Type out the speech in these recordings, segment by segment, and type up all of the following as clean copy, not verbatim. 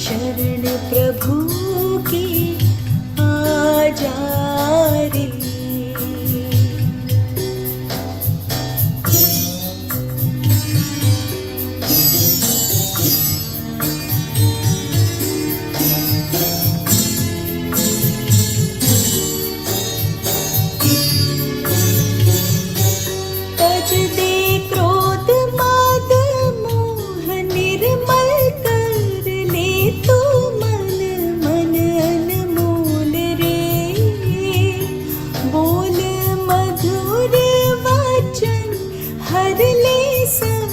शरण प्रभु की आ जा रे। तज दे क्रोध मद मोह निर्मल कर ले तू मन मन अनमोल रे। बोल मधुर वचन हर ले सब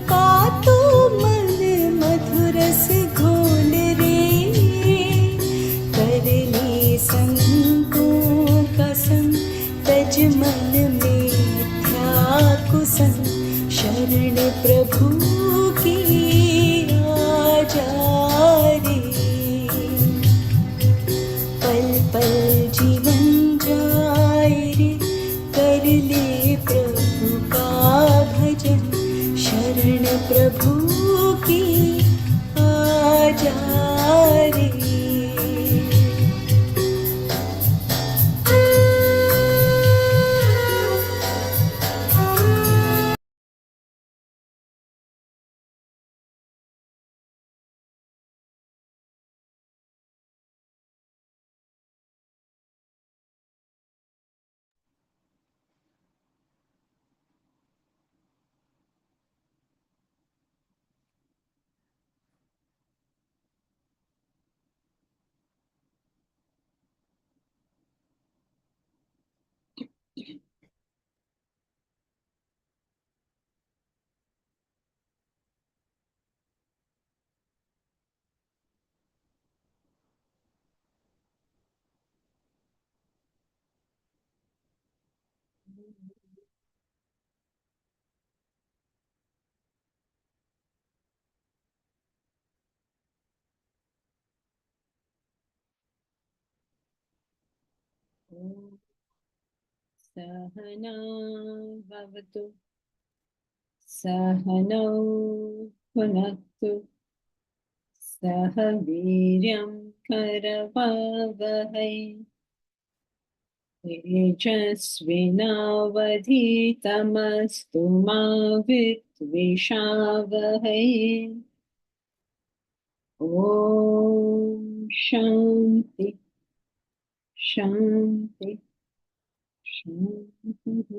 का तू मन मधुरस घोल रे। कर ले संगों का संग तज मन मिथ्या कुसंग। शरण प्रभु की आ जा रे। पल पल जीवन जाए रे कर ले प्रभु का भजन। शरण प्रभु की आ जा रे। ॐ सहना भवतु सहनौ भुनक्तु सह वीर्यं करवावहै तेजस्विनावधीतमस्तु मा विद्विषावहै। ॐ शान्ति शान्ति शान्तिः।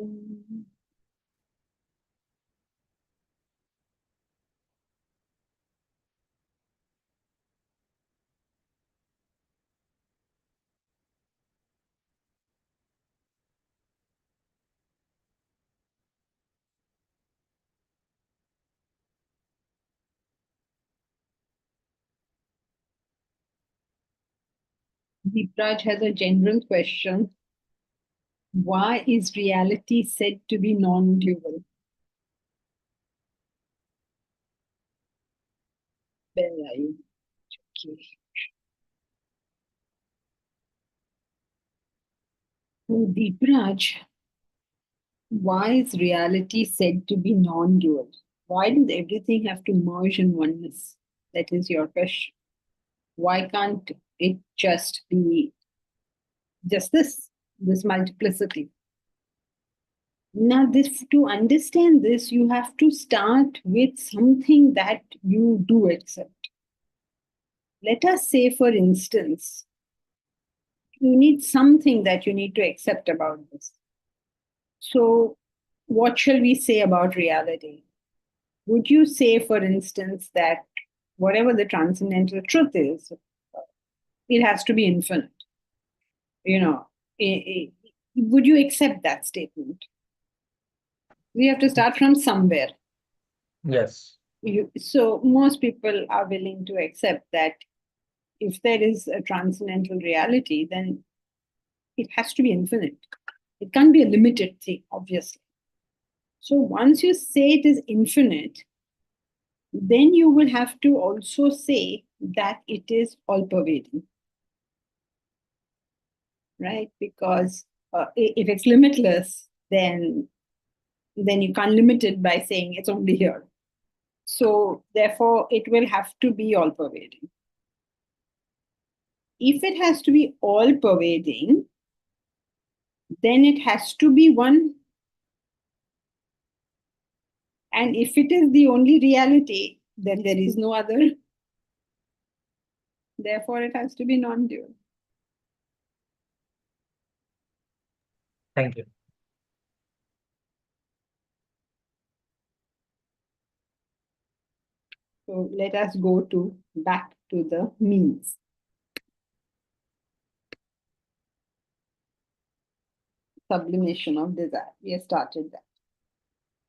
Deepraj has a general question. Why is reality said to be non-dual? Where are you? Okay. So, Deepraj, why is reality said to be non-dual? Why does everything have to merge in oneness? That is your question. Why can't it just be just this multiplicity? Now, this to understand this, you have to start with something that you do accept. Let us say, for instance, you need something that you need to accept about this. So, what shall we say about reality? Would you say, for instance, that whatever the transcendental truth is, it has to be infinite? You know, would you accept that statement? We have to start from somewhere. Yes. So most people are willing to accept that if there is a transcendental reality, then it has to be infinite. It can't be a limited thing, obviously. So once you say it is infinite, then you will have to also say that it is all pervading, right? Because if it's limitless, then you can't limit it by saying it's only here. So therefore, it will have to be all pervading. If it has to be all pervading, then it has to be one. And if it is the only reality, then there is no other. Therefore, it has to be non-dual. Thank you. So let us go back to the means. Sublimation of desire. We have started that.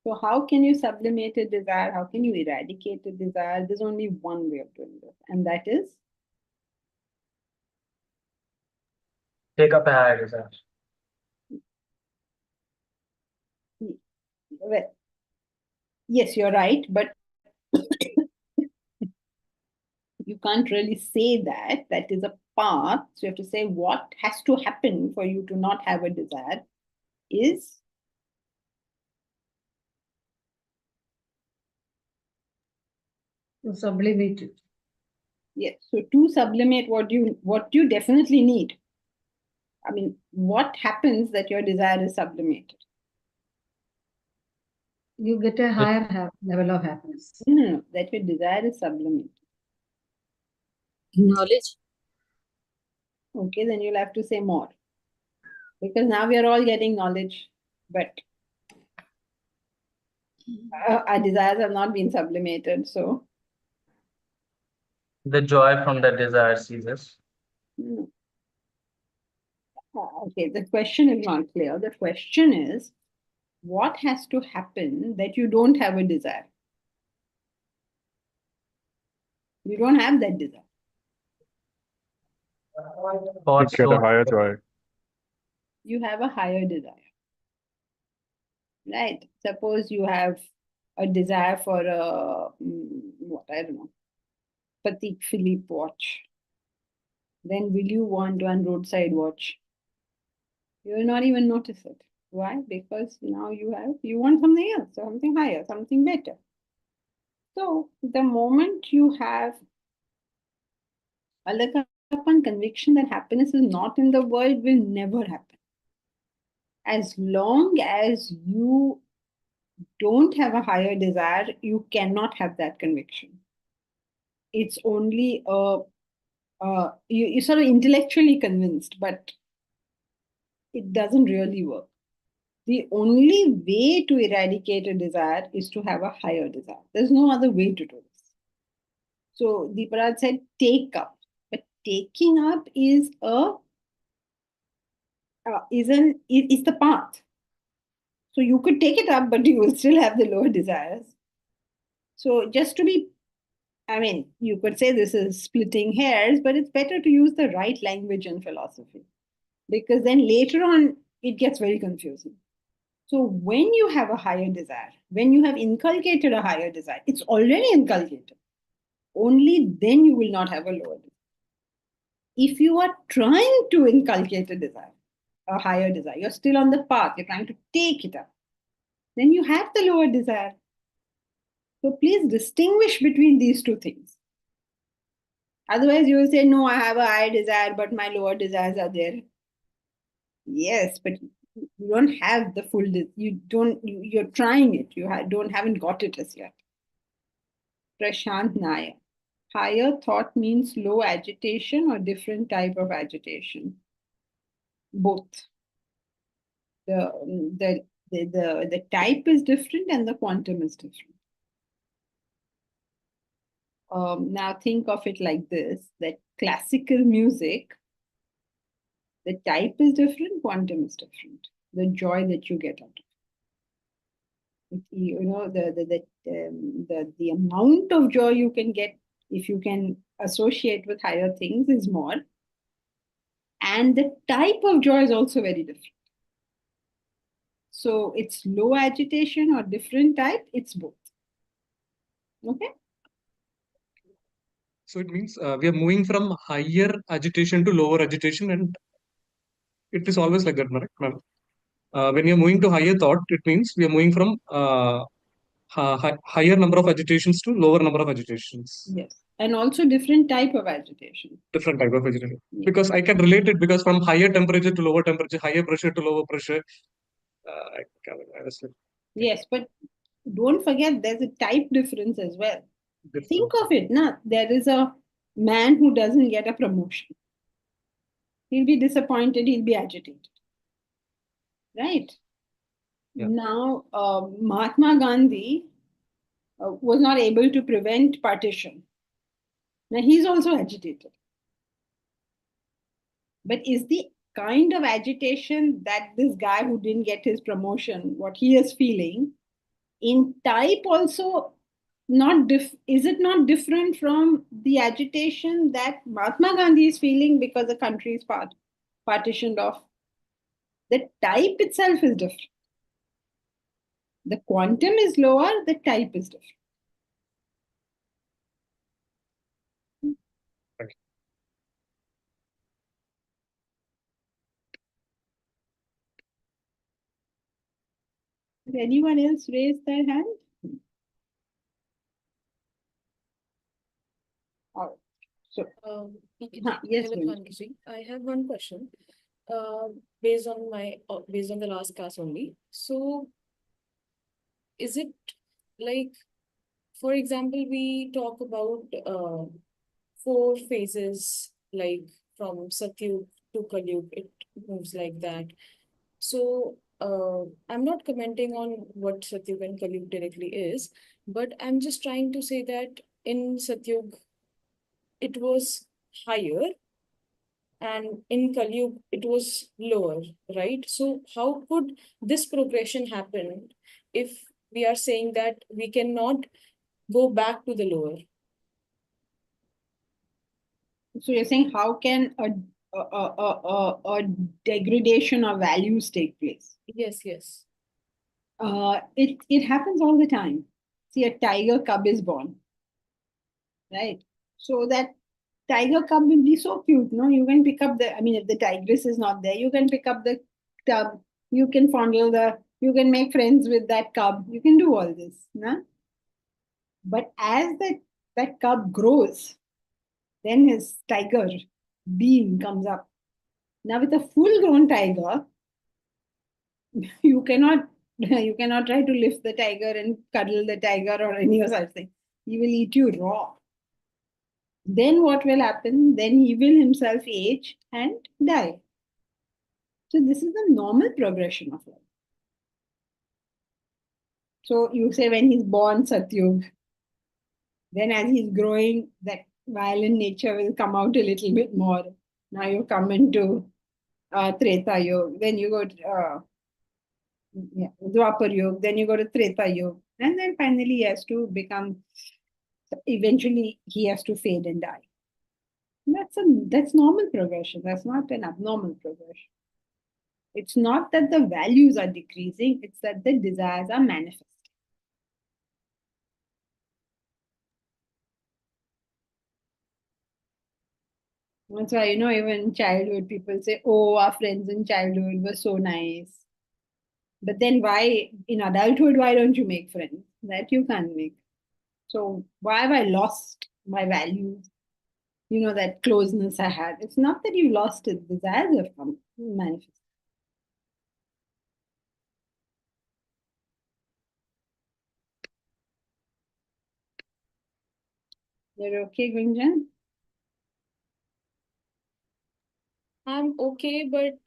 So how can you sublimate a desire? How can you eradicate a desire? There's only one way of doing this, and that is Take up a higher desire. well, yes, you're right, but you can't really say that. That is a path. So you have to say what has to happen for you to not have a desire is To sublimate it. yes. So to sublimate what you definitely need. I mean, what happens that your desire is sublimated? You get a higher level of happiness. No, that your desire is sublimated. Knowledge. Okay, then you'll have to say more. Because now we are all getting knowledge, but our desires have not been sublimated. So, The joy from the desire ceases. no. Okay, the question is not clear. The question is, what has to happen that you don't have a desire? You don't have that desire. Thoughts Get a don't higher joy. You have a higher desire. Right? Suppose you have a desire for a, what, I don't know, Patek Philippe watch. Then will you want one roadside watch? You will not even notice it. Why? Because now you want something else, something higher, something better. So the moment you have a upon conviction that happiness is not in the world will never happen. As long as you don't have a higher desire, you cannot have that conviction. It's only you're sort of intellectually convinced, but it doesn't really work. The only way to eradicate a desire is to have a higher desire. There's no other way to do this. So Deeparaj said, take up. But taking up is the path. So you could take it up, but you will still have the lower desires. So just to be, I mean, you could say this is splitting hairs, but it's better to use the right language in philosophy. Because then later on, it gets very confusing. So when you have a higher desire, when you have inculcated a higher desire, it's already inculcated. Only then you will not have a lower desire. If you are trying to inculcate a desire, a higher desire, you're still on the path, you're trying to take it up, then you have the lower desire. So please distinguish between these two things. Otherwise, you will say, no, I have a higher desire, but my lower desires are there. Yes, but you don't have the full, you're trying it. Haven't got it as yet. Prashant Nayak. Higher thought means low agitation or different type of agitation? Both. The type is different and the quantum is different. Now think of it like this, that classical music, the type is different, quantum is different. The joy that you get out of it. You know, the amount of joy you can get if you can associate with higher things is more. And the type of joy is also very different. So it's low agitation or different type, it's both. Okay? So it means we are moving from higher agitation to lower agitation, and it is always like that, right, ma'am? When you're moving to higher thought, it means we are moving from higher number of agitations to lower number of agitations. Yes. And also different type of agitation. Different type of agitation. Yeah. Because I can relate it, because from higher temperature to lower temperature, higher pressure to lower pressure, I was like, Yes, but don't forget there's a type difference as well. Think of it, na? There is a man who doesn't get a promotion. He'll be disappointed, he'll be agitated. Right? Yeah. Now, Mahatma Gandhi was not able to prevent partition. Now, he's also agitated. But is the kind of agitation that this guy who didn't get his promotion, what he is feeling, in type also not is it not different from the agitation that Mahatma Gandhi is feeling because the country is partitioned off? The type itself is different. The quantum is lower, the type is different. Right. Did anyone else raise their hand? All right. So, yes, Hello, Gunjan. Thank I have one question. Based on the last class only. So, is it like, for example, we talk about 4 phases, like from Satyug to Kalyug, it moves like that. So, I'm not commenting on what Satyug and Kalyug directly is, but I'm just trying to say that in Satyug, it was higher, and in Kalyug it was lower, right? So how could this progression happen if we are saying that we cannot go back to the lower? So you're saying how can a degradation of values take place? Yes, yes. It happens all the time. See, a tiger cub is born, right? So that tiger cub will be so cute, no? You can pick up I mean, if the tigress is not there, you can pick up the cub, you can fondle you can make friends with that cub, you can do all this, no? But as that cub grows, then his tiger beam comes up. Now, with a full-grown tiger, you cannot try to lift the tiger and cuddle the tiger or any such thing. He will eat you raw. Then what will happen? Then he will himself age and die. So this is the normal progression of life. So you say when he's born Satyug, then as he's growing, that violent nature will come out a little bit more. Now you come into Treta Yuga, then you go to Dwapar Yuga, then you go to Treta Yuga, and then finally he has to eventually he has to fade and die. That's normal progression. That's not an abnormal progression. It's not that the values are decreasing, it's that the desires are manifesting. That's why, even in childhood, people say, oh, our friends in childhood were so nice. But then why, in adulthood, why don't you make friends? That you can't make. So why have I lost my values? That closeness I had. It's not that you lost it, desires have come manifest. You're okay, Gunjan? I'm okay, but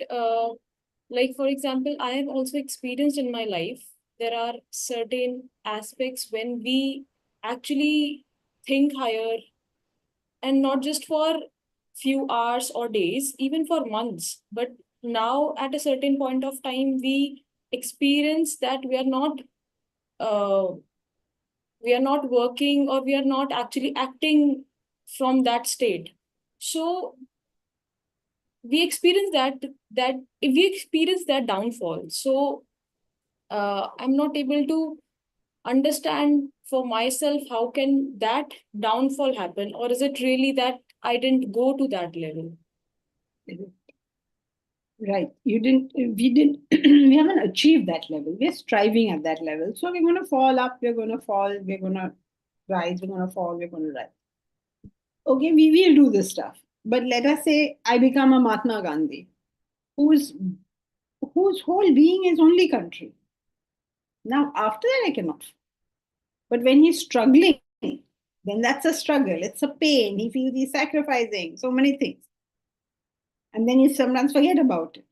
like, for example, I have also experienced in my life, there are certain aspects when we actually think higher, and not just for few hours or days, even for months. But now at a certain point of time, we experience that uh, we are not working, or we are not actually acting from that state. So we experience that if we experience that downfall. So I'm not able to understand for myself how can that downfall happen, or is it really that I didn't go to that level? Right. We haven't achieved that level. We're striving at that level. So we're going to fall up, we're going to fall, we're going to rise, we're going to fall, we're going to rise. Okay, we will do this stuff. But let us say I become a Mahatma Gandhi, whose whole being is only country. Now, after that, I cannot. But when he's struggling, then that's a struggle. It's a pain. He feels he's sacrificing so many things. And then you sometimes forget about it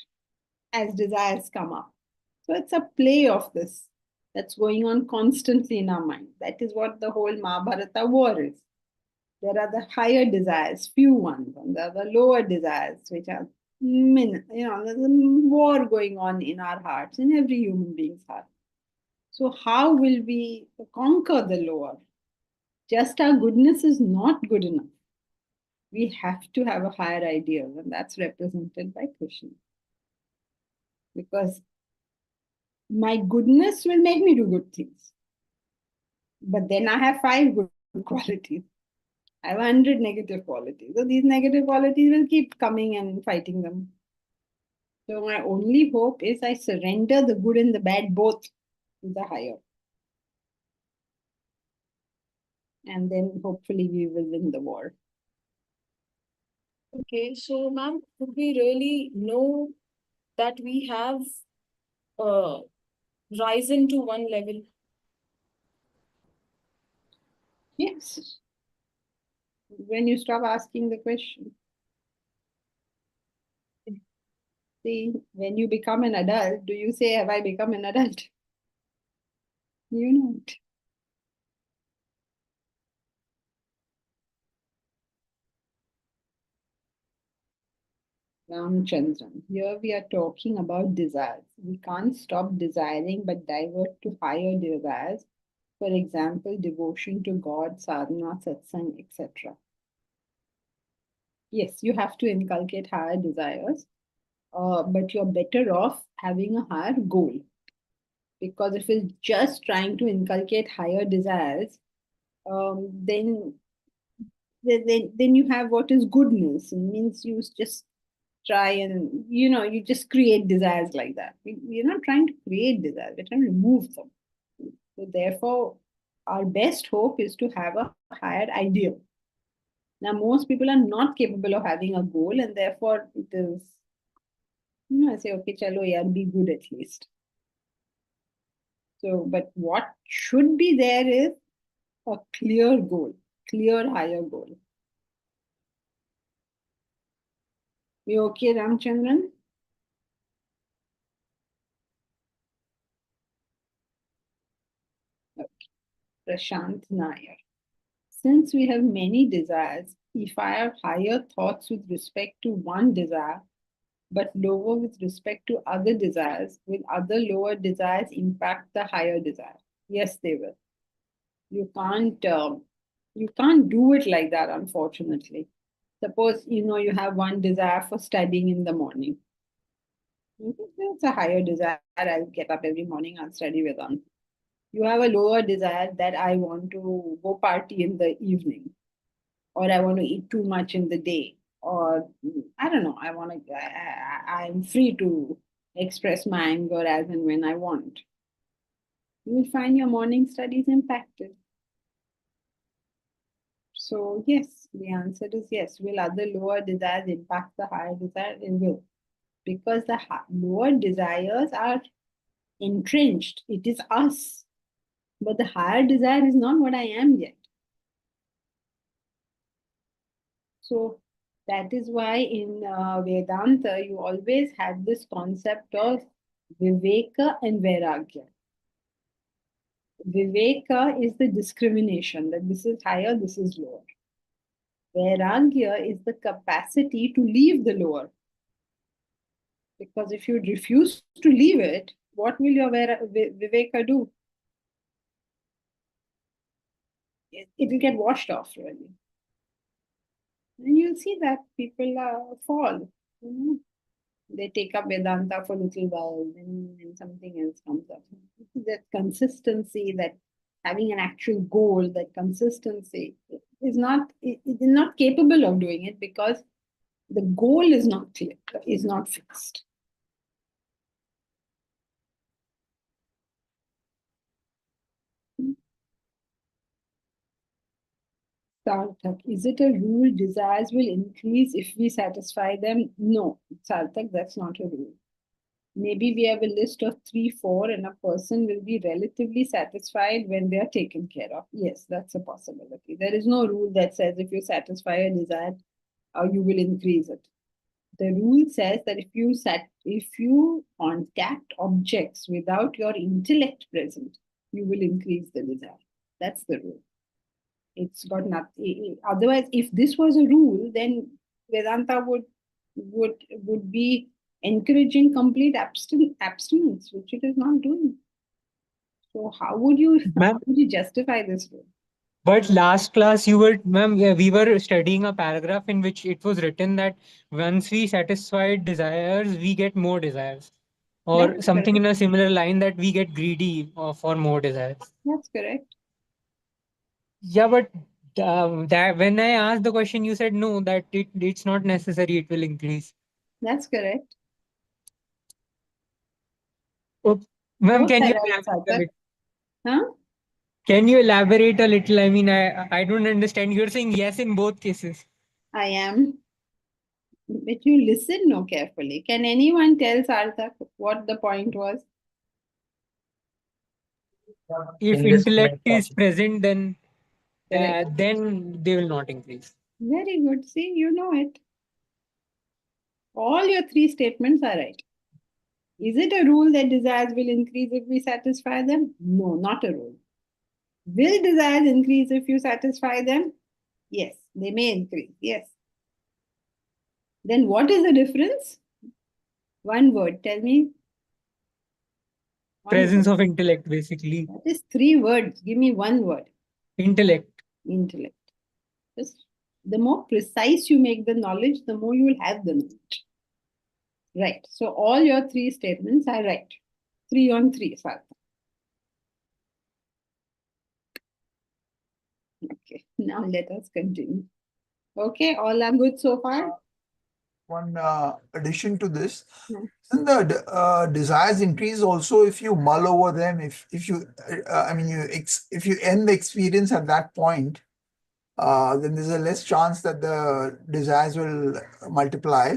as desires come up. So it's a play of this that's going on constantly in our mind. That is what the whole Mahabharata war is. There are the higher desires, few ones, and there are the lower desires, which are, there's a war going on in our hearts, in every human being's heart. So, how will we conquer the lower? Just our goodness is not good enough. We have to have a higher ideal, and that's represented by Krishna. Because my goodness will make me do good things. But then I have 5 good qualities. I have 100 negative qualities. So these negative qualities will keep coming and fighting them. So my only hope is I surrender the good and the bad both to the higher. And then hopefully we will win the war. Okay, so ma'am, would we really know that we have risen to one level? Yes. When you stop asking the question. See, when you become an adult, do you say, have I become an adult? You know it. Ramchandran. Here we are talking about desires. We can't stop desiring but divert to higher desires. For example, devotion to God, sadhana, satsang, etc. Yes, you have to inculcate higher desires, but you're better off having a higher goal. Because if you're just trying to inculcate higher desires, then you have what is goodness. It means you just try and you just create desires like that. We're not trying to create desires, we're trying to remove them. So therefore our best hope is to have a higher ideal. Now most people are not capable of having a goal, and therefore it is, I say, okay, chalo yaar, be good at least. So but what should be there is a clear goal, clear higher goal. You okay, Ramchandran? Okay. Prashant Nair. Since we have many desires, if I have higher thoughts with respect to one desire, but lower with respect to other desires, will other lower desires impact the higher desire? Yes, they will. You can't do it like that, unfortunately. Suppose you have one desire for studying in the morning. It's a higher desire. I'll get up every morning, I'll study Vedanta. You have a lower desire that I want to go party in the evening, or I want to eat too much in the day, or I don't know, I'm free to express my anger as and when I want. You will find your morning studies impacted. So yes, the answer is yes. Will other lower desires impact the higher desire? It will. Because the lower desires are entrenched. It is us. But the higher desire is not what I am yet. So that is why in Vedanta, you always have this concept of Viveka and Vairagya. Viveka is the discrimination that this is higher, this is lower. Vairagya is the capacity to leave the lower. Because if you refuse to leave it, what will your Viveka do? It will get washed off, really. And you'll see that people fall. They take up Vedanta for a little while, then something else comes up. That consistency, that having an actual goal, that consistency is not capable of doing it because the goal is not clear, is not fixed. Sarthak, is it a rule desires will increase if we satisfy them? No, Sarthak, that's not a rule. Maybe we have a list of 3, 4, and a person will be relatively satisfied when they are taken care of. Yes, that's a possibility. There is no rule that says if you satisfy a desire, you will increase it. The rule says that if you contact objects without your intellect present, you will increase the desire. That's the rule. It's got nothing. Otherwise, if this was a rule, then Vedanta would be encouraging complete abstinence, which it is not doing. So how would you justify this rule? But last class ma'am, we were studying a paragraph in which it was written that once we satisfy desires, we get more desires. Or That's something correct. in a similar line that we get greedy for more desires. That's correct. Yeah, but that when I asked the question, you said no, that it's not necessary, it will increase. That's correct. Oh, ma'am, Both can are you right, elaborate a Sarthak. bit? Huh? Can you elaborate a little? I mean, I don't understand. You're saying yes in both cases. I am. But you listen no carefully. Can anyone tell Sarthak what the point was? If In this intellect is point, present, then Correct. then they will not increase. Very good. See, you know it. All your 3 statements are right. Is it a rule that desires will increase if we satisfy them? No, not a rule. Will desires increase if you satisfy them? Yes, they may increase. Yes. Then what is the difference? One word. Tell me. One Presence word. of intellect, basically. That is 3 words. Give me one word. Intellect. Intellect. Just the more precise you make the knowledge, the more you will have the knowledge. Right. So all your 3 statements are right. 3 on 3, Sarthak. Okay. Now let us continue. Okay. All are good so far? One addition to this, Hmm. isn't the desires increase also if you mull over them? If you, I mean, if you end the experience at that point, then there's a less chance that the desires will multiply.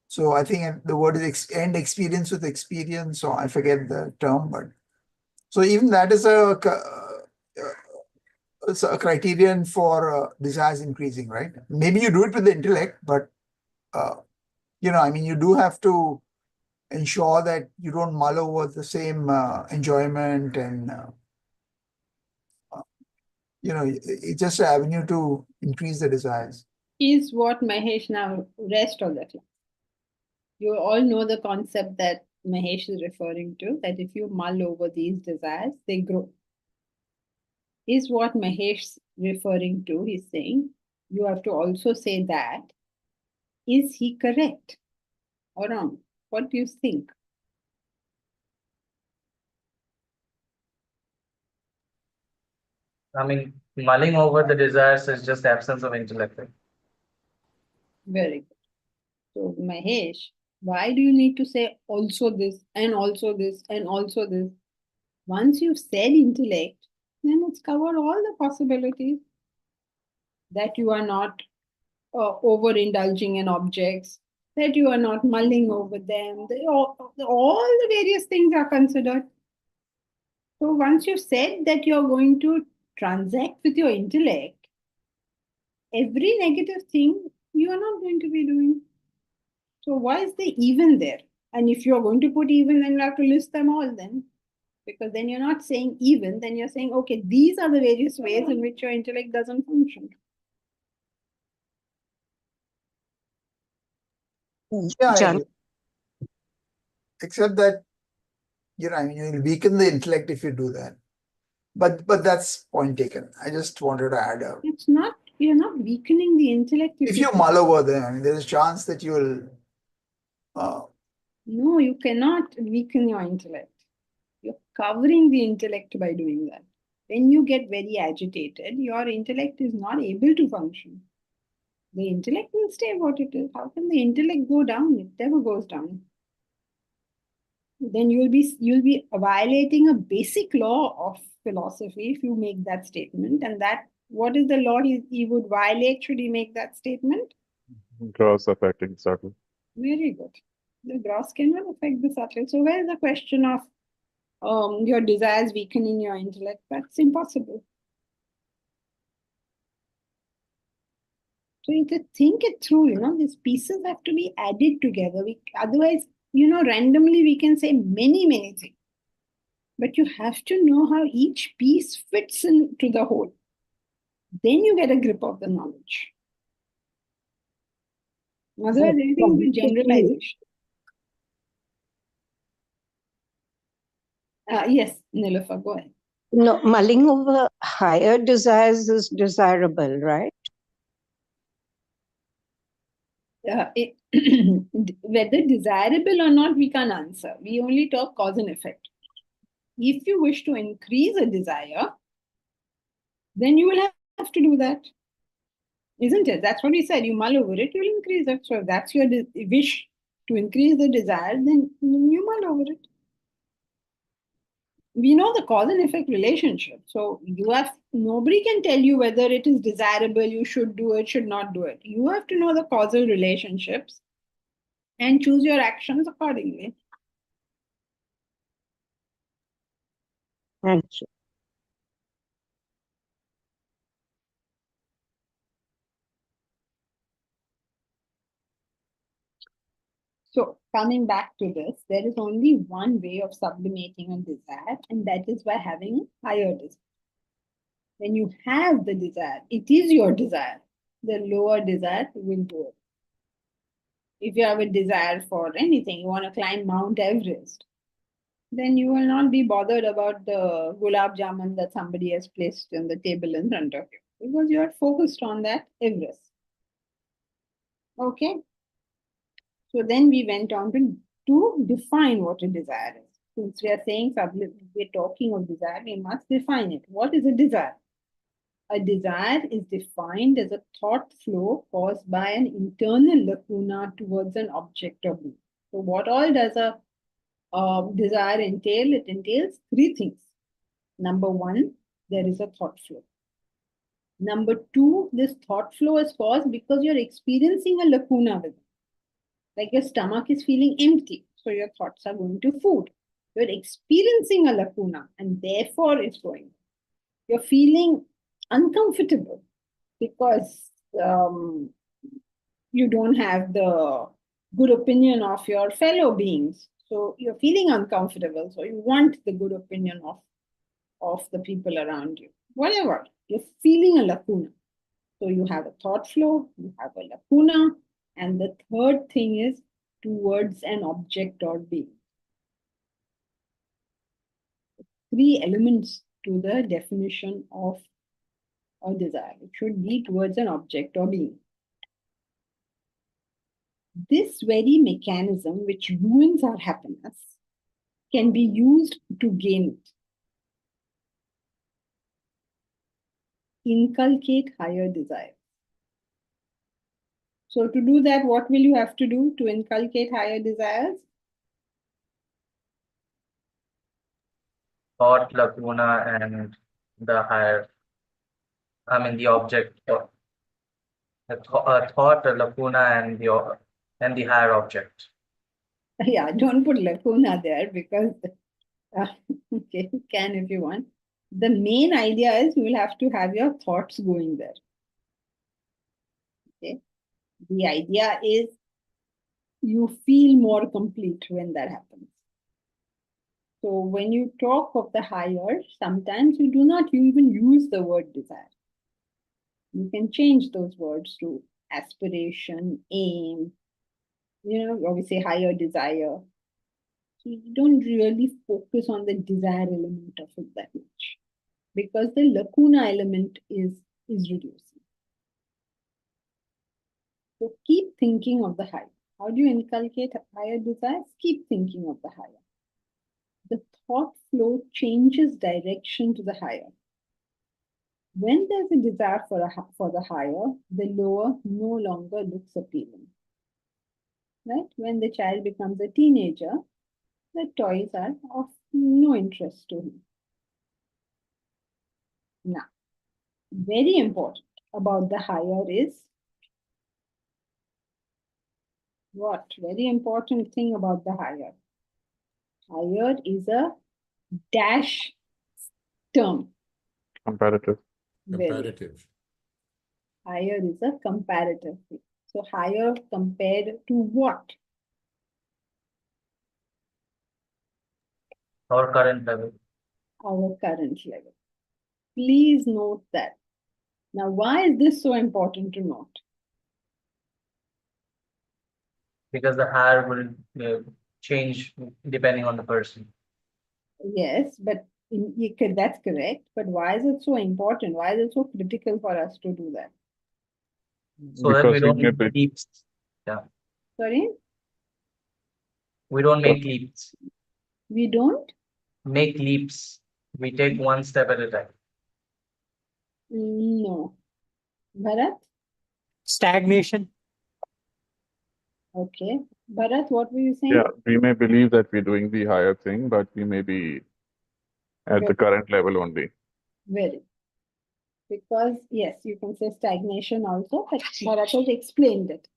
So I think the word is end experience with experience, or I forget the term, but so even that is it's a criterion for desires increasing, right? Maybe you do it with the intellect, but I mean, you do have to ensure that you don't mull over the same enjoyment and it's just an avenue to increase the desires. Is what Mahesh now rest of the class. You all know the concept that Mahesh is referring to, that if you mull over these desires, they grow. Is what Mahesh is referring to. He's saying you have to also say that. Is he correct or wrong? What do you think? I mean, mulling over the desires is just absence of intellect. Right? Very good. So, Mahesh, why do you need to say also this and also this and also this? Once you've said intellect, then it's covered all the possibilities that you are not overindulging in objects, that you are not mulling over them. All the various things are considered. So once you've said that you're going to transact with your intellect, every negative thing you are not going to be doing. So why is the even there? And if you're going to put even, then you have to list them all then. Because then you're not saying even, then you're saying, okay, these are the various ways in which your intellect doesn't function. Yeah, except that I mean, you'll weaken the intellect if you do that. But that's point taken. I just wanted to add up. It's not, you're not weakening the intellect. If you mull over them, I mean, there's a chance that you will. No, you cannot weaken your intellect. You're covering the intellect by doing that. When you get very agitated, your intellect is not able to function. The intellect will stay what it is. How can the intellect go down? It never goes down. Then you'll be violating a basic law of philosophy if you make that statement, and that What is the law he would violate should he make that statement? Gross affecting subtle. Very good. The gross cannot affect the subtle. So where is the question of your desires weakening your intellect? That's impossible. So you have to think it through, these pieces have to be added together. Otherwise, randomly we can say many, many things. But you have to know how each piece fits into the whole. Then you get a grip of the knowledge. Otherwise, everything will be generalization. Yes, Nilofer, go ahead. No, mulling over higher desires is desirable, right? Whether desirable or not, we can't answer. We only talk cause and effect. If you wish to increase a desire, then you will have to do that. Isn't it? That's what we said. You mull over it, you'll increase it. So if that's your wish to increase the desire, then you mull over it. We know the cause and effect relationship. So nobody can tell you whether it is desirable, you should do it, should not do it. You have to know the causal relationships and choose your actions accordingly. Thank you. So coming back to this, there is only one way of sublimating a desire, and that is by having a higher desire. When you have the desire, it is your desire. The lower desire will go. If you have a desire for anything, you want to climb Mount Everest, then you will not be bothered about the gulab jamun that somebody has placed on the table in front of you, because you are focused on that Everest. Okay? So then we went on to define what a desire is. Since we are saying we're talking of desire, we must define it. What is a desire? A desire is defined as a thought flow caused by an internal lacuna towards an object or being. So what all does a desire entail? It entails three things. Number one, there is a thought flow. Number two, this thought flow is caused because you're experiencing a lacuna with it. Like your stomach is feeling empty, so your thoughts are going to food. You're experiencing a lacuna, and therefore it's going. You're feeling uncomfortable because you don't have the good opinion of your fellow beings. So you're feeling uncomfortable. So you want the good opinion of the people around you. Whatever, you're feeling a lacuna. So you have a thought flow, you have a lacuna, and the third thing is towards an object or being. Three elements to the definition of a desire. It should be towards an object or being. This very mechanism, which ruins our happiness, can be used to gain it. Inculcate higher desires. So to do that, what will you have to do to inculcate higher desires? Thought, lacuna, and the higher, the object. A thought, a lacuna, and the higher object. Yeah, don't put lacuna there because, okay, you can if you want. The main idea is you will have to have your thoughts going there. Okay. The idea is you feel more complete when that happens. So when you talk of the higher, sometimes you do not even use the word desire. You can change those words to aspiration, aim, obviously higher desire. So you don't really focus on the desire element of it that much because the lacuna element is reducing. So keep thinking of the higher. How do you inculcate higher desires? Keep thinking of the higher. The thought flow changes direction to the higher. When there's a desire for the higher, the lower no longer looks appealing. Right? When the child becomes a teenager, the toys are of no interest to him. Now, very important about the higher is what? Very important thing about the higher. Higher is a dash term. Comparative. Very. Comparative. Higher is a comparative thing. So higher compared to what? Our current level. Our current level. Please note that. Now, why is this so important to note? Because the higher will change depending on the person. Yes, but that's correct. But why is it so important? Why is it so critical for us to do that? So that we Because don't we get make leaps. Yeah. Sorry? We don't make leaps. We don't? Make leaps. We take one step at a time. No. Bharat? Stagnation. Okay. Bharat, what were you saying? Yeah, we may believe that we're doing the higher thing, but we may be at the current level only. Very. Because, yes, you can say stagnation also, but Bharat has explained it.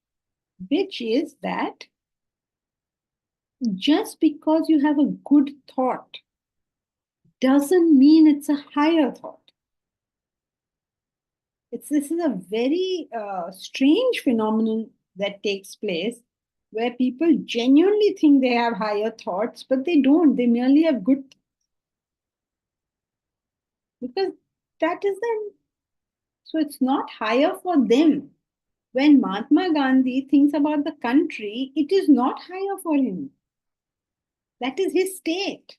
Which is that just because you have a good thought doesn't mean it's a higher thought. This is a very strange phenomenon that takes place where people genuinely think they have higher thoughts, but they don't. They merely have good thoughts. Because that is them. So it's not higher for them. When Mahatma Gandhi thinks about the country, it is not higher for him. That is his state.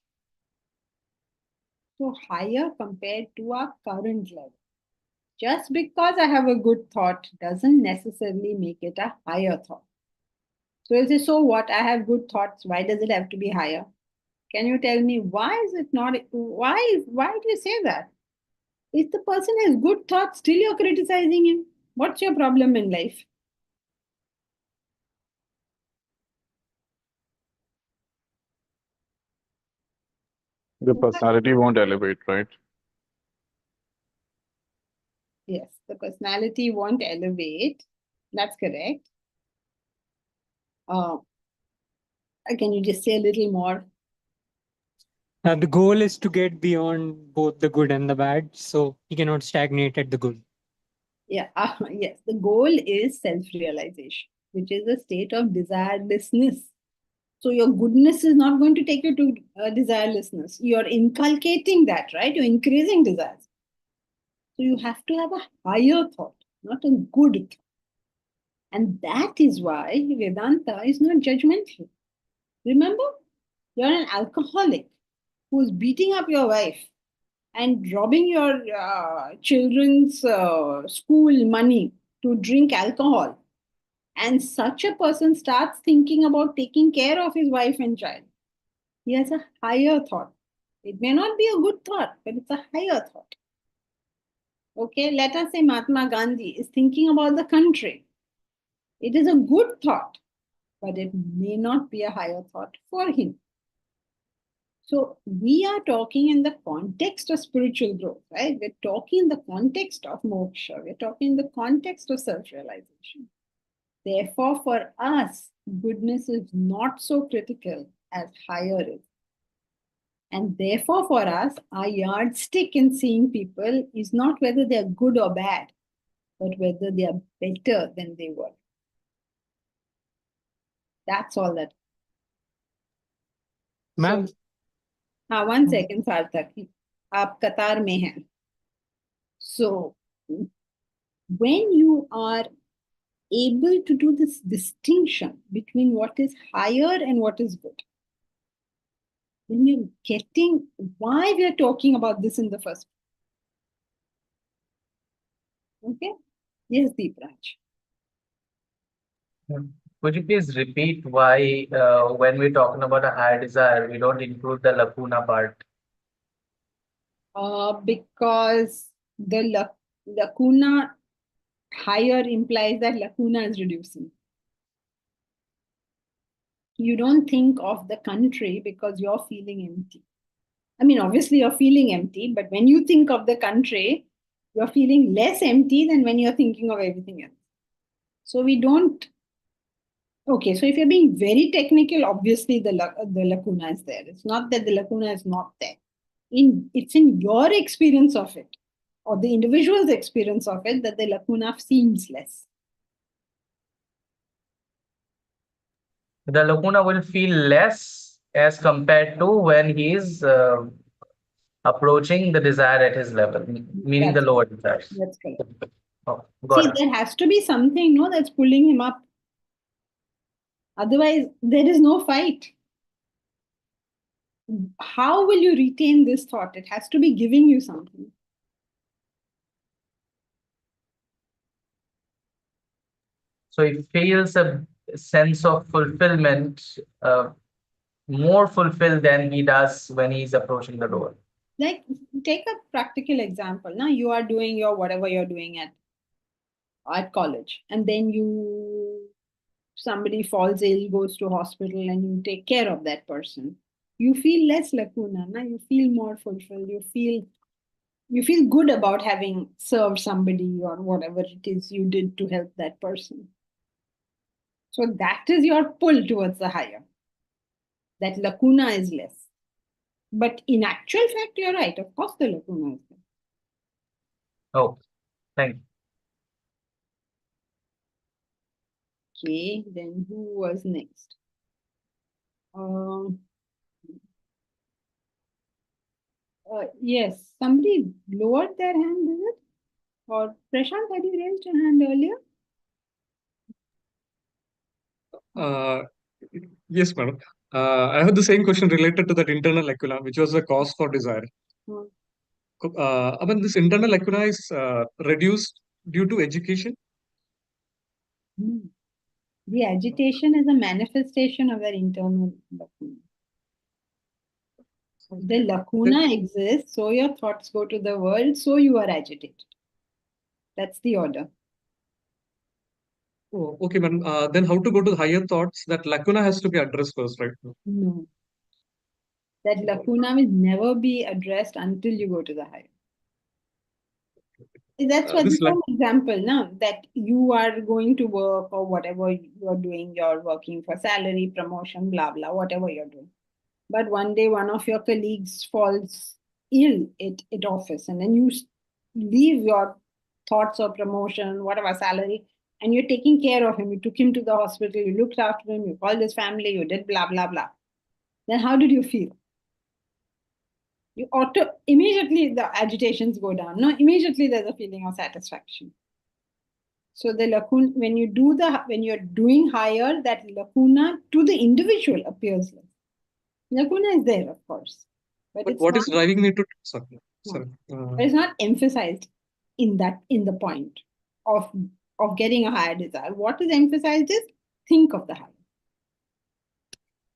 So higher compared to our current level. Just because I have a good thought doesn't necessarily make it a higher thought. So you'll say, so what? I have good thoughts. Why does it have to be higher? Can you tell me why is it not? Why do you say that? If the person has good thoughts, still you're criticizing him. What's your problem in life? The personality won't elevate, right? Yes, the personality won't elevate. That's correct. Can you just say a little more? The goal is to get beyond both the good and the bad, so you cannot stagnate at the good. Yeah, yes. The goal is self-realization, which is a state of desirelessness. So your goodness is not going to take you to desirelessness. You're inculcating that, right? You're increasing desires. So you have to have a higher thought, not a good thought. And that is why Vedanta is not judgmental. Remember, you're an alcoholic who's beating up your wife and robbing your children's school money to drink alcohol. And such a person starts thinking about taking care of his wife and child. He has a higher thought. It may not be a good thought, but it's a higher thought. Okay, let us say Mahatma Gandhi is thinking about the country. It is a good thought, but it may not be a higher thought for him. So we are talking in the context of spiritual growth, right? We're talking in the context of moksha. We're talking in the context of self-realization. Therefore, for us, goodness is not so critical as higher is. And therefore, for us, our yardstick in seeing people is not whether they are good or bad, but whether they are better than they were. That's all that. Ma'am, हाँ, 1 second, सार्थक. आप कतार में हैं. So, when you are able to do this distinction between what is higher and what is good, when you're getting why we are talking about this in the first place. Okay? Yes, Deepraj. Could you please repeat why, when we're talking about a higher desire, we don't include the lacuna part? Because the lacuna higher implies that lacuna is reducing. You don't think of the country because you're feeling empty. I mean, obviously you're feeling empty, but when you think of the country, You're feeling less empty than when you're thinking of everything else. So we don't. Okay, so if you're being very technical, obviously the lacuna is there. It's not that the lacuna is not there. It's in your experience of it, or the individual's experience of it, that the lacuna seems less. The lacuna will feel less as compared to when he is approaching the desire at his level, meaning the That's lower desires. That's correct. Oh, got See, it. there has to be something, no, that's pulling him up. Otherwise, there is no fight. How will you retain this thought? It has to be giving you something. So he feels a sense of fulfillment, more fulfilled than he does when he's approaching the lower. Like, take a practical example. Now you are doing your whatever you're doing at college, and then somebody falls ill, goes to hospital, and you take care of that person. You feel less lacuna. Now you feel more fulfilled. You feel good about having served somebody or whatever it is you did to help that person. So that is your pull towards the higher. That lacuna is less. But in actual fact, you're right. Of course, the lacuna is there. Oh, thank you. Okay, then who was next? Yes, somebody lowered their hand, is it? Or Prashant, had you raised your hand earlier? Yes, madam. I have the same question related to that internal lacuna, which was the cause for desire. I mean, this internal lacuna is reduced due to education. The agitation is a manifestation of that internal lacuna. The lacuna exists, so your thoughts go to the world, so you are agitated. That's the order. Oh, okay, madam. Then how to go to the higher thoughts? That lacuna has to be addressed first, right? No. That lacuna will never be addressed until you go to the higher. That's what an example now, that you are going to work or whatever you're doing, you're working for salary, promotion, blah, blah, whatever you're doing. But one day one of your colleagues falls ill at office, and then you leave your thoughts of promotion, whatever salary, and you're taking care of him. You took him to the hospital, you looked after him, you called his family, you did blah, blah, blah. Then how did you feel? You immediately the agitations go down. No, immediately there's a feeling of satisfaction. So the lacuna, when you're doing higher, that lacuna to the individual appears less. Lacuna is there, of course, but what is driving me to? Sorry. But it's not emphasized in the point of getting a higher desire. What is emphasized is think of the higher.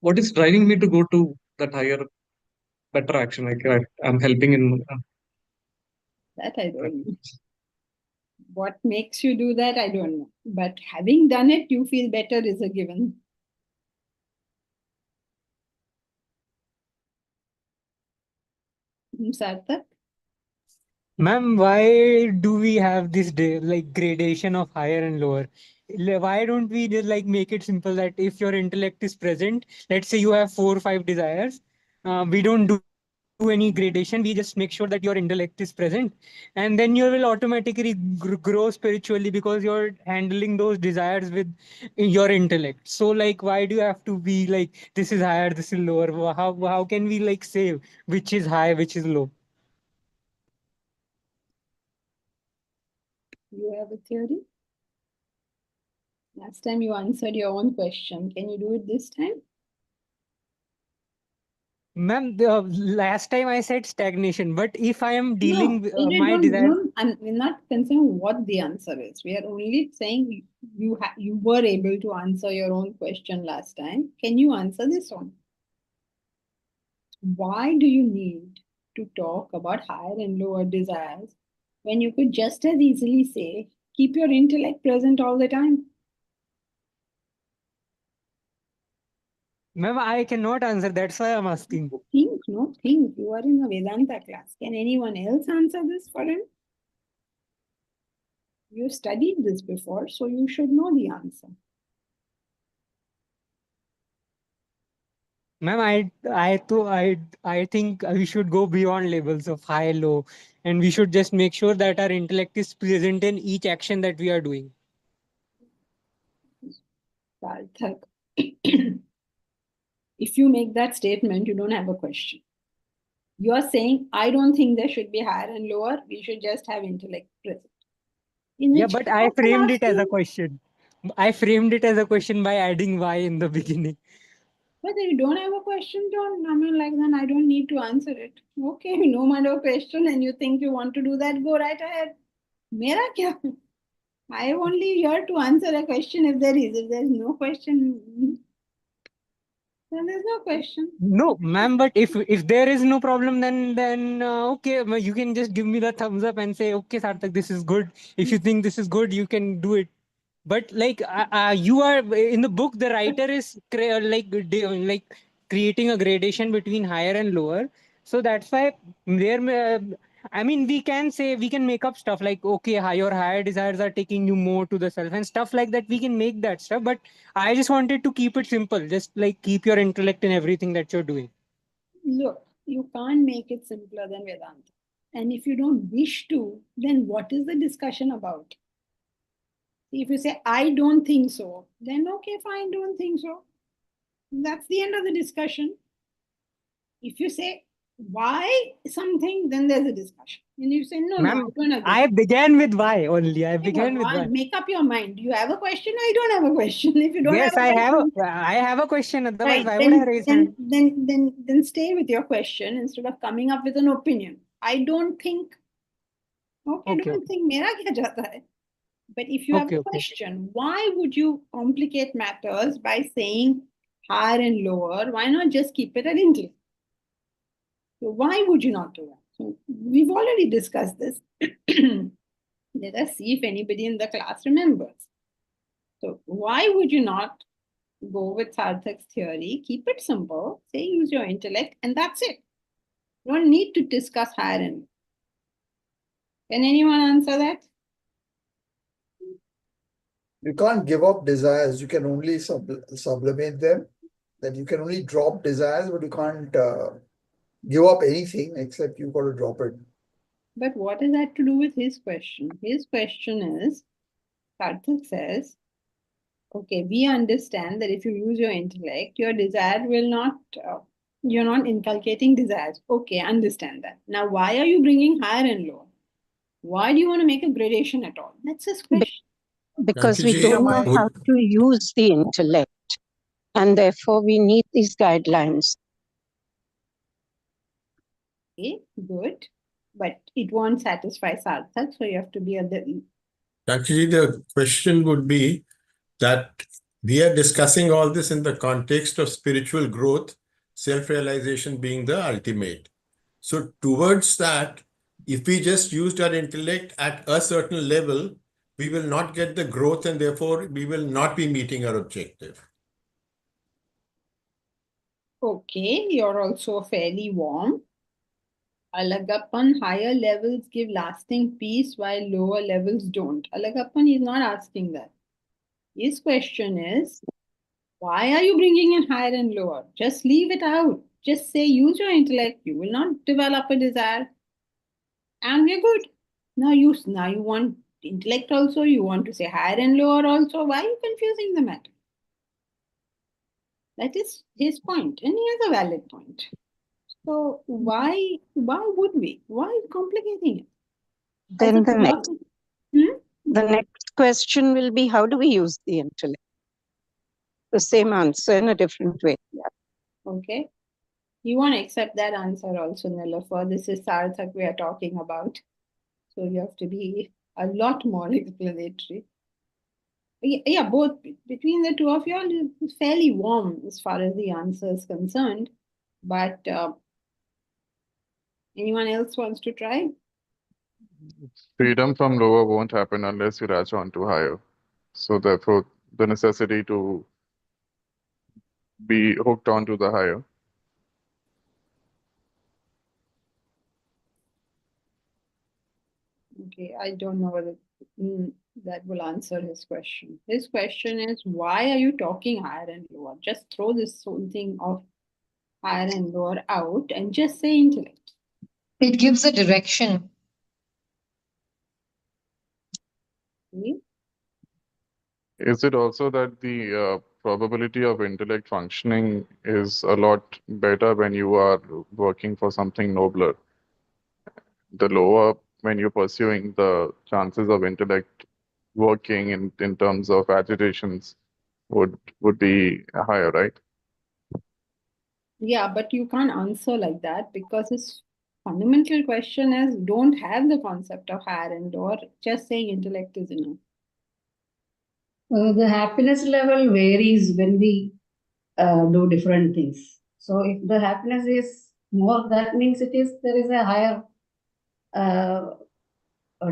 What is driving me to go to that higher, better action? Like I'm helping in. That I don't know. What makes you do that, I don't know. But having done it, you feel better is a given. Sarthak? Ma'am, why do we have this like gradation of higher and lower? Why don't we just like make it simple that if your intellect is present, let's say you have 4 or 5 desires, we don't do any gradation. We just make sure that your intellect is present, and then you will automatically grow spiritually because you're handling those desires with your intellect. So like, why do you have to be like, this is higher, this is lower? How can we like say which is high, which is low? You have a theory? Last time you answered your own question. Can you do it this time? Ma'am, the last time I said stagnation, but if I am dealing with my We're desire, not concerned what the answer is. We are only saying you were able to answer your own question last time. Can you answer this one? Why do you need to talk about higher and lower desires when you could just as easily say, keep your intellect present all the time? ma'am, I cannot answer. That's why I'm asking. Think. You are in a Vedanta class. Can anyone else answer this for him? You studied this before, so you should know the answer. Ma'am, I think we should go beyond labels of high, low, and we should just make sure that our intellect is present in each action that we are doing. Sarthak, if you make that statement, you don't have a question. You are saying, I don't think there should be higher and lower. We should just have intellect present. Yeah, but I framed it as a question. I framed it as a question by adding why in the beginning. But if you don't have a question, don't. I mean, like, then I don't need to answer it. Okay, no matter question, and you think you want to do that, go right ahead. Mera kya? I am only here to answer a question if there is. If there's no question, then there's no question. No, ma'am, but if there is no problem, then okay, you can just give me the thumbs up and say, okay, Sarthak, this is good. If you think this is good, you can do it. But like you are in the book, the writer is like creating a gradation between higher and lower. So that's why there. I mean, we can say we can make up stuff like okay, your higher desires are taking you more to the self and stuff like that. We can make that stuff, but I just wanted to keep it simple. Just like keep your intellect in everything that you're doing. Look, you can't make it simpler than Vedanta. And if you don't wish to, then what is the discussion about? If you say, I don't think so, then okay, fine, don't think so. That's the end of the discussion. If you say, why something, then there's a discussion. And you say, no, Ma'am, I don't agree. I began with why only. I Okay, began with why? why. Make up your mind. Do you have a question or you don't have a question? If you don't Yes, have a question, I have a question. Otherwise, right, why would I raise hand? then stay with your question instead of coming up with an opinion. I don't think. Okay, Okay, don't think. Mera kya jata hai? But if you have okay, a okay. question, why would you complicate matters by saying higher and lower? Why not just keep it at intellect? So why would you not do that? So we've already discussed this. Let us see if anybody in the class remembers. So why would you not go with Sarthak's theory? Keep it simple. Say use your intellect, and that's it. You don't need to discuss higher and lower. Can anyone answer that? You can't give up desires. You can only sublimate them. That you can only drop desires, but you can't give up anything except you've got to drop it. But what is that to do with his question? His question is, Sarthak says, okay, we understand that if you use your intellect, your desire will not, you're not inculcating desires. Okay, understand that. Now, why are you bringing higher and lower? Why do you want to make a gradation at all? That's his question. Because we Kanchiji, don't know how to use the intellect, and therefore we need these guidelines. Okay, good. But it won't satisfy Sarthak, so you have to be a little. Actually, the question would be that we are discussing all this in the context of spiritual growth, self-realization being the ultimate. So towards that, if we just used our intellect at a certain level, we will not get the growth and therefore we will not be meeting our objective. Okay, you're also fairly warm. Alagappan, higher levels give lasting peace while lower levels don't. Alagappan is not asking that. His question is, why are you bringing in higher and lower? Just leave it out. Just say, use your intellect. You will not develop a desire. And we're good. Now you want intellect also. You want to say higher and lower also. Why are you confusing the matter? That is his point. And he has a valid point. So why would we? Why complicating it? Then the next question will be, how do we use the intellect? The same answer in a different way. Yeah. Okay. You want to accept that answer also, Nilofer. This is Sarthak we are talking about. So you have to be a lot more explanatory. Yeah, both between the two of you all is fairly warm as far as the answer is concerned. But anyone else wants to try? Freedom from lower won't happen unless you latch on to higher. So therefore, the necessity to be hooked onto the higher. Okay, I don't know whether That will answer his question. His question is, why are you talking higher and lower? Just throw this whole thing of higher and lower out and just say intellect. It gives a direction. See? Is it also that the probability of intellect functioning is a lot better when you are working for something nobler? The lower when you're pursuing, the chances of intellect working in terms of agitations would be higher, right? Yeah, but you can't answer like that because his fundamental question is don't have the concept of higher and lower, just saying intellect is enough. The happiness level varies when we do different things. So if the happiness is more, that means there is a higher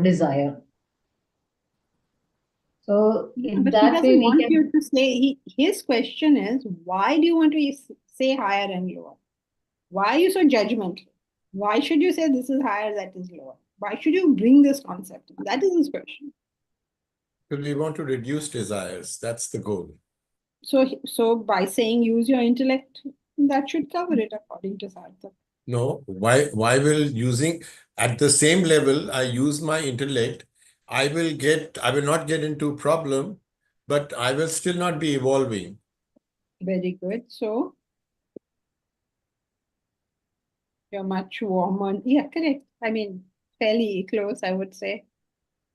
desire. So Yeah, in but he that way doesn't we want can. you to say, his question is, why do you want to say higher and lower? Why are you so judgmental? Why should you say this is higher, that is lower? Why should you bring this concept? That is his question. Because we want to reduce desires. That's the goal. So by saying use your intellect, that should cover it according to Sarthak. No, why will using at the same level I use my intellect, I will not get into problem, but I will still not be evolving. Very good. So you're much warmer. Yeah, correct. I mean, fairly close, I would say.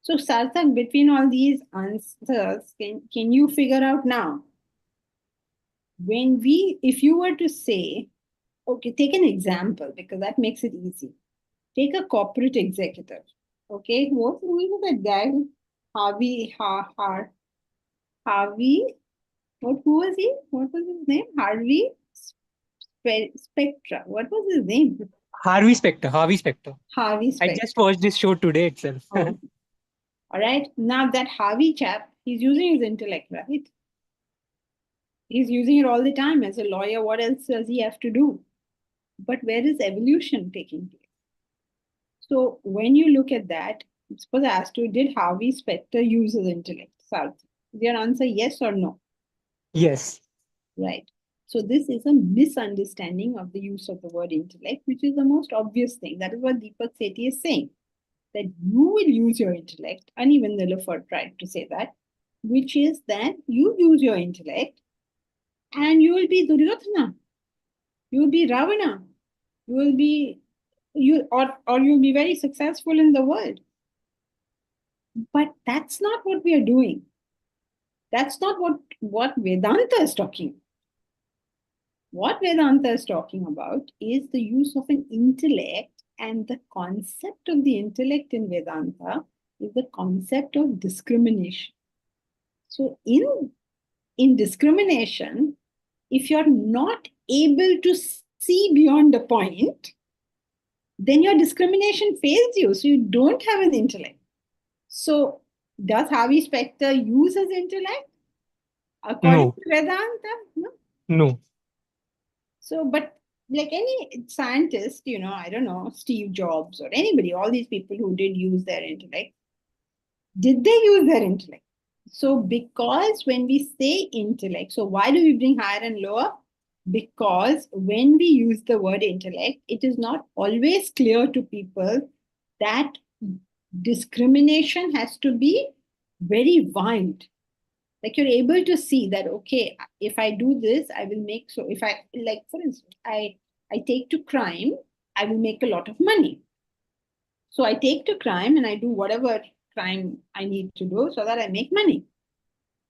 So Sarthak, between all these answers, can you figure out now? If you were to say, okay, take an example because that makes it easy. Take a corporate executive. Okay, who was that guy? Harvey. Who was he? What was his name? Harvey Spectra. What was his name? Harvey Specter. Harvey Specter. Harvey I Spectra. just watched this show today itself. Oh. All right. Now that Harvey chap, he's using his intellect, right? He's using it all the time as a lawyer. What else does he have to do? But where is evolution taking place? So when you look at that, suppose I asked you, did Harvey Specter use his intellect? South. Is your answer yes or no? Yes. Right. So this is a misunderstanding of the use of the word intellect, which is the most obvious thing. That is what Deepak Sethi is saying, that you will use your intellect, and even Nilüfer tried to say that, which is that you use your intellect and you will be Duryodhana, you will be Ravana, you will be or you'll be very successful in the world. But that's not what we are doing. That's not what Vedanta is talking about. What Vedanta is talking about is the use of an intellect, and the concept of the intellect in Vedanta is the concept of discrimination. So in discrimination, if you're not able to see beyond a point, then your discrimination fails you. So you don't have an intellect. So does Harvey Specter use his intellect? According to Vedanta? No. No. So, but like any scientist, I don't know, Steve Jobs or anybody, all these people who did use their intellect, did they use their intellect? So, because when we say intellect, so why do we bring higher and lower? Because when we use the word intellect, it is not always clear to people that discrimination has to be very wide. Like you're able to see that, okay, if I do this, I will make, so if I, like for instance, I take to crime, I will make a lot of money. So I take to crime and I do whatever crime I need to do so that I make money.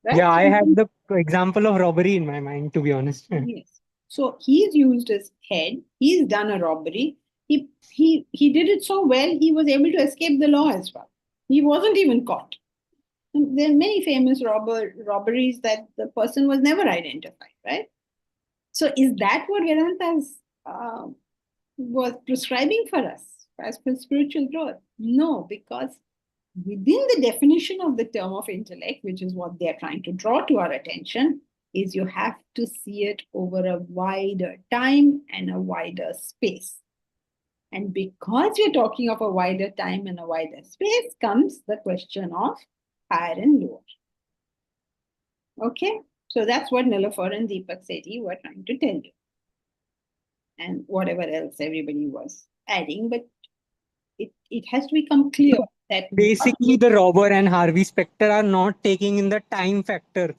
Right? Yeah, I had the example of robbery in my mind, to be honest. Yes. So he's used his head, he's done a robbery. He did it so well, he was able to escape the law as well. He wasn't even caught. There are many famous robberies that the person was never identified, right? So is that what Vedanta was prescribing for us as for spiritual growth? No, because within the definition of the term of intellect, which is what they're trying to draw to our attention, is you have to see it over a wider time and a wider space. And because we're talking of a wider time and a wider space, comes the question of higher and lower. Okay, so that's what Nilofer and Deepak Sethi were trying to tell you. And whatever else everybody was adding, but it has to become clear that Basically, the Robber and Harvey Specter are not taking in the time factor.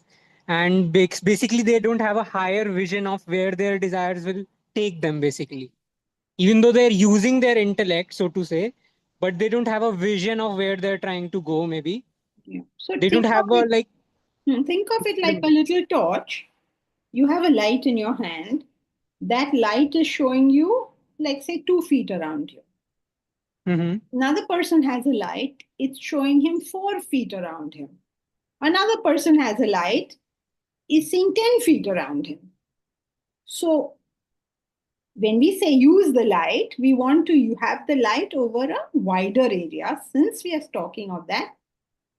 And basically, they don't have a higher vision of where their desires will take them, basically. Even though they're using their intellect, so to say, but they don't have a vision of where they're trying to go, maybe. yeah. So They don't have a like. think of it like a little torch. You have a light in your hand. That light is showing you, like, say, 2 feet around you. Another person has a light, it's showing him 4 feet around him. Another person has a light, is seeing 10 feet around him. So when we say use the light, we want to have the light over a wider area. Since we are talking of that,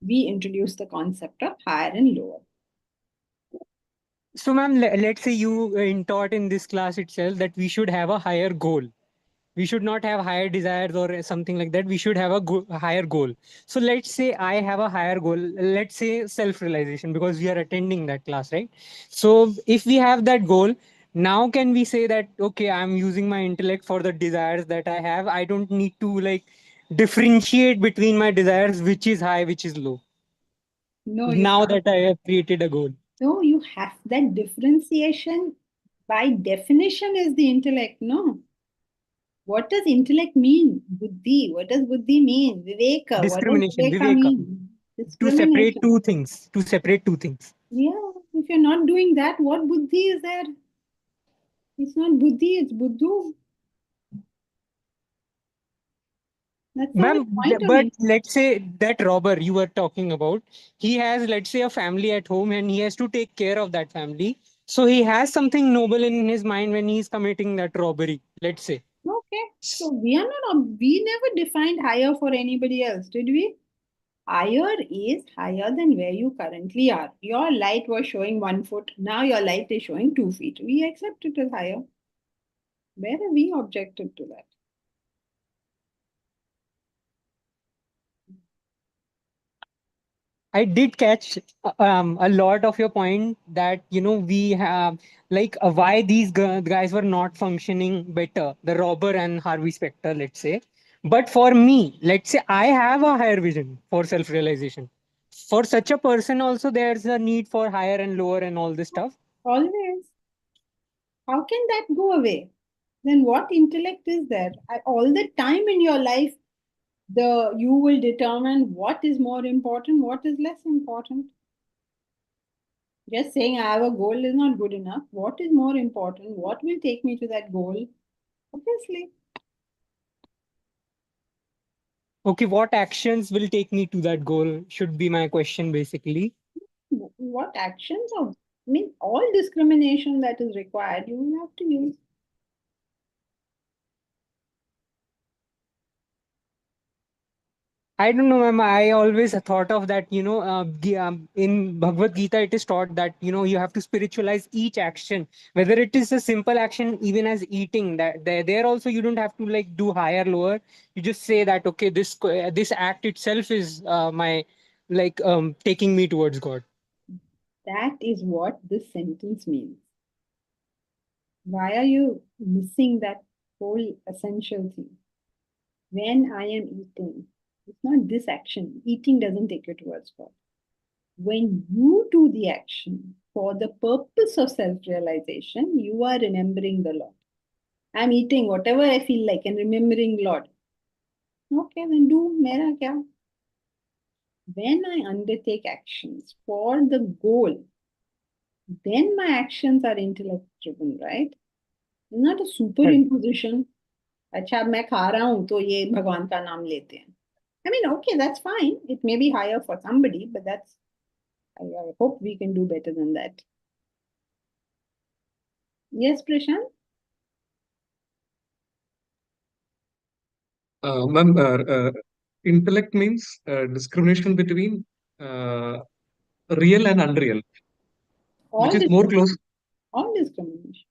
we introduce the concept of higher and lower. So, ma'am, let's say you taught in this class itself that we should have a higher goal. We should not have higher desires or something like that. We should have a higher goal. So let's say I have a higher goal. Let's say self-realization, because we are attending that class, right? So if we have that goal, now can we say that, okay, I'm using my intellect for the desires that I have. I don't need to like differentiate between my desires, which is high, which is low. No, Now that I have created a goal. No, you have that differentiation by definition is the intellect, no? What does intellect mean? Buddhi. What does buddhi mean? Viveka. What does Discrimination, viveka viveka. mean? To separate Discrimination. two things. To separate two things. Yeah, if you're not doing that, what buddhi is there? It's not buddhi, it's buddhu. That's not the Ma'am, point of but it. let's say that robber you were talking about, he has, let's say, a family at home and he has to take care of that family. So he has something noble in his mind when he's committing that robbery, let's say. Okay, so we never defined higher for anybody else, did we? Higher is higher than where you currently are. Your light was showing 1 foot. Now your light is showing 2 feet. We accept it as higher. Where have we objected to that? I did catch a lot of your point that, we have like why these guys were not functioning better, the robber and Harvey Specter, let's say. But for me, let's say I have a higher vision for self realization. For such a person, also, there's a need for higher and lower and all this stuff. Always. How can that go away? Then what intellect is there? All the time in your life, you will determine what is more important, what is less important. Just saying I have a goal is not good enough. What is more important? What will take me to that goal? Obviously. Okay, what actions will take me to that goal should be my question, basically. What actions of, all discrimination that is required, you will have to use. I don't know, ma'am. I always thought of that, in Bhagavad Gita, it is taught that, you have to spiritualize each action, whether it is a simple action, even as eating. That there also you don't have to like do higher, lower. You just say that, okay, this act itself is my like taking me towards God. That is what this sentence means. Why are you missing that whole essential thing? When I am eating, it's not this action. Eating doesn't take you towards God. When you do the action for the purpose of self-realization, you are remembering the Lord. I'm eating whatever I feel like and remembering Lord. Okay, then do mera kya? When I undertake actions for the goal, then my actions are intellect driven, right? It's not a superimposition. अच्छा अब मैं खा रहा हूं तो ये भगवान का नाम लेते हैं. I mean, okay, that's fine. It may be higher for somebody, but I hope we can do better than that. Yes, Prashant? Ma'am, intellect means discrimination between real and unreal, which is more close. All discrimination.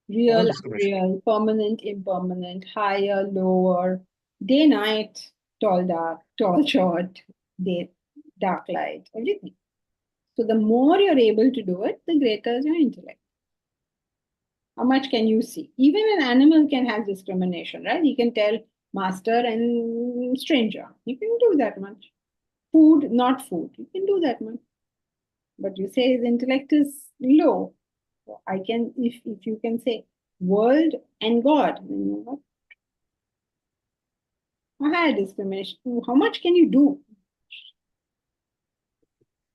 Real, unreal, permanent, impermanent, higher, lower, day, night, tall, dark, tall, short, day. dark light, everything. So the more you're able to do it, the greater is your intellect. How much can you see? Even an animal can have discrimination, right? He can tell master and stranger. You can do that much. Food, not food. You can do that much. But you say his intellect is low. So I can, if you can say world and God, then you know what? Higher discrimination. How much can you do?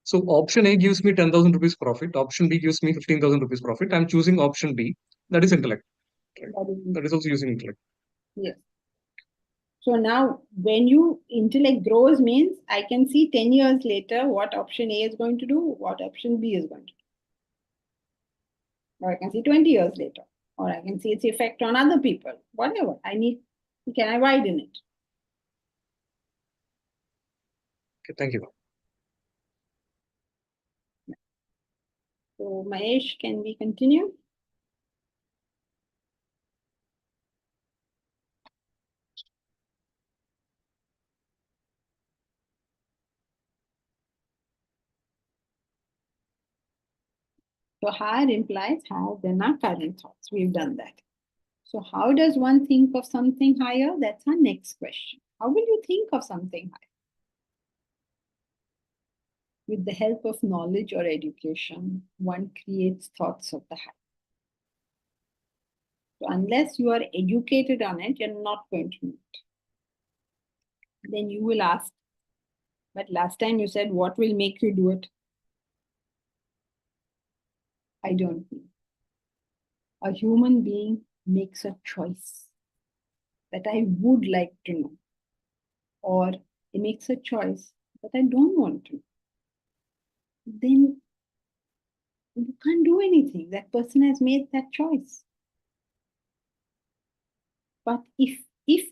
So option A gives me 10,000 rupees profit. Option B gives me 15,000 rupees profit. I'm choosing option B. That is intellect. Right? That is also using intellect. Yes. So now when you intellect grows means I can see 10 years later what option A is going to do, what option B is going to do. Or I can see 20 years later. Or I can see its effect on other people. Whatever. Can I widen it? Okay, thank you. So Mahesh, can we continue? So higher implies higher than our current thoughts. We've done that. So how does one think of something higher? That's our next question. How will you think of something higher? With the help of knowledge or education, one creates thoughts of the higher. So unless you are educated on it, you're not going to know it. Then you will ask, but last time you said, what will make you do it? I don't know. A human being makes a choice that I would like to know, or he makes a choice that I don't want to know. Then you can't do anything. That person has made that choice. But if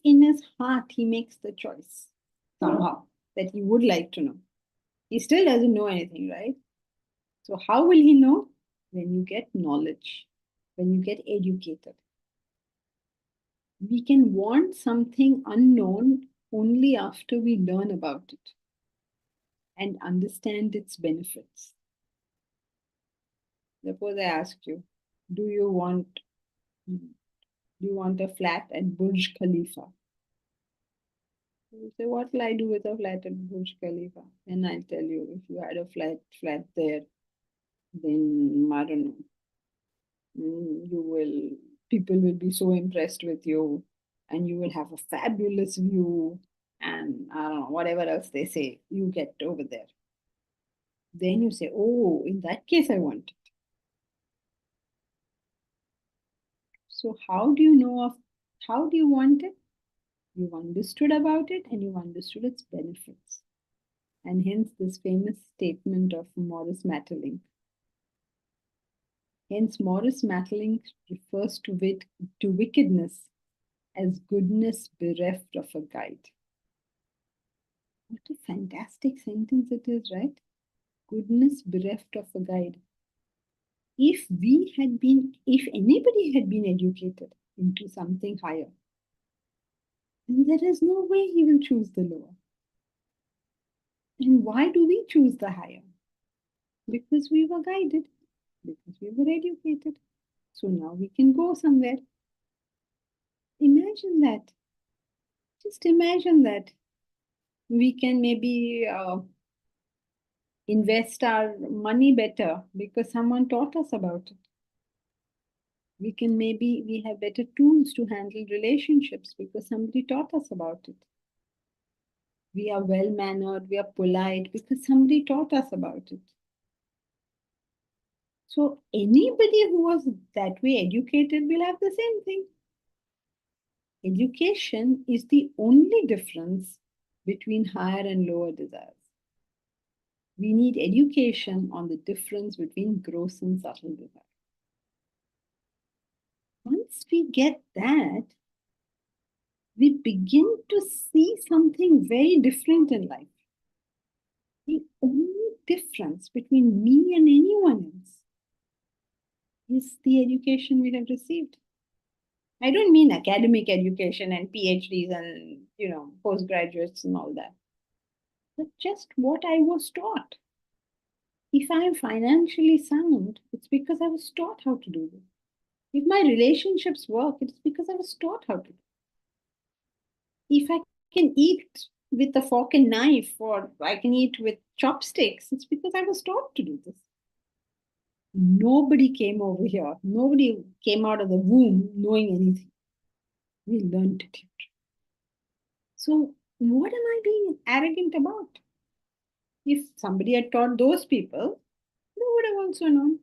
in his heart he makes the choice somehow that he would like to know, he still doesn't know anything, right? So how will he know? When you get knowledge, when you get educated. We can want something unknown only after we learn about it and understand its benefits. Suppose I ask you, do you want a flat at Burj Khalifa? You say, what will I do with a flat at Burj Khalifa? And I'll tell you, if you had a flat there, then I don't know, people will be so impressed with you, and you will have a fabulous view, and I don't know, whatever else they say, you get over there. Then you say, oh, in that case, I want it. So how do you want it? You've understood about it and you've understood its benefits. And hence this famous statement of Maurice Maeterlinck. Hence, Maurice Maeterlinck refers to wickedness as goodness bereft of a guide. What a fantastic sentence it is, right? Goodness bereft of a guide. If anybody had been educated into something higher, then there is no way he will choose the lower. And why do we choose the higher? Because we were guided, because we were educated. So now we can go somewhere. Imagine that. Just imagine that. We can maybe invest our money better because someone taught us about it. We have better tools to handle relationships because somebody taught us about it. We are well-mannered, we are polite because somebody taught us about it. So anybody who was that way educated will have the same thing. Education is the only difference between higher and lower desires. We need education on the difference between gross and subtle desire. Once we get that, we begin to see something very different in life. The only difference between me and anyone else is the education we have received. I don't mean academic education and PhDs and, postgraduates and all that. That's just what I was taught. If I am financially sound, it's because I was taught how to do this. If my relationships work, it's because I was taught how to do it. If I can eat with a fork and knife, or I can eat with chopsticks, it's because I was taught to do this. Nobody came over here. Nobody came out of the womb knowing anything. We learned it. So what am I being arrogant about? If somebody had taught those people, they would have also known.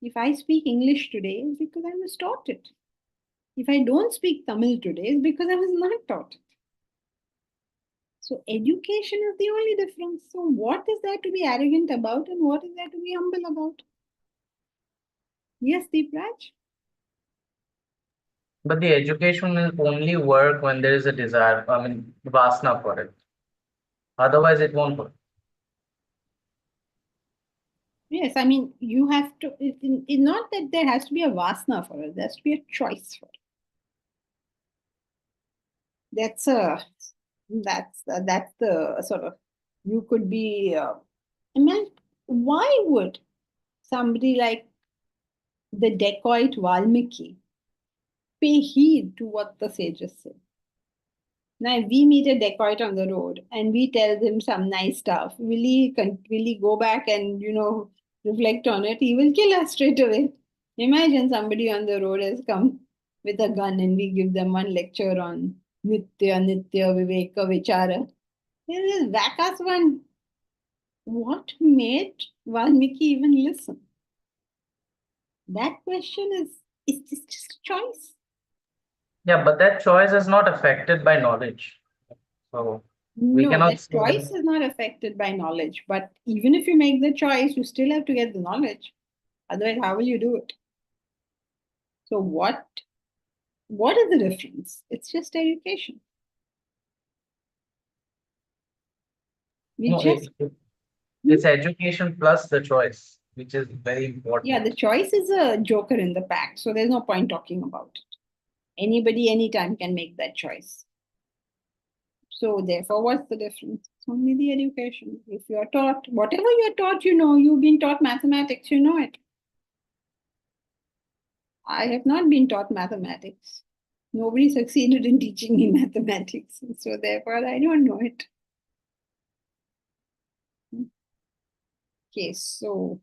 If I speak English today, it's because I was taught it. If I don't speak Tamil today, it's because I was not taught it. So education is the only difference. So what is there to be arrogant about and what is there to be humble about? Yes, Deepraj? But the education will only work when there is a desire, vasana for it. Otherwise, it won't work. Yes, I mean, you have to, it's not that there has to be a vasana for it, there has to be a choice for it. That's the sort of, you could be, I mean, why would somebody like the dacoit Valmiki pay heed to what the sages say? Now, if we meet a dacoit on the road and we tell him some nice stuff, will he go back and, reflect on it? He will kill us straight away. Imagine somebody on the road has come with a gun and we give them one lecture on Nitya, Viveka, Vichara. They will whack us one. What made Valmiki even listen? That question is just a choice. Yeah, but that choice is not affected by knowledge. So we No, cannot that say choice is not affected by knowledge. But even if you make the choice, you still have to get the knowledge. Otherwise, how will you do it? So what is the difference? It's just education. It's education plus the choice, which is very important. Yeah, the choice is a joker in the pack. So there's no point talking about it. Anybody, anytime can make that choice. So therefore, what's the difference? It's only the education. If you're taught, whatever you're taught, you've been taught mathematics, you know it. I have not been taught mathematics. Nobody succeeded in teaching me mathematics. So therefore, I don't know it. Okay, so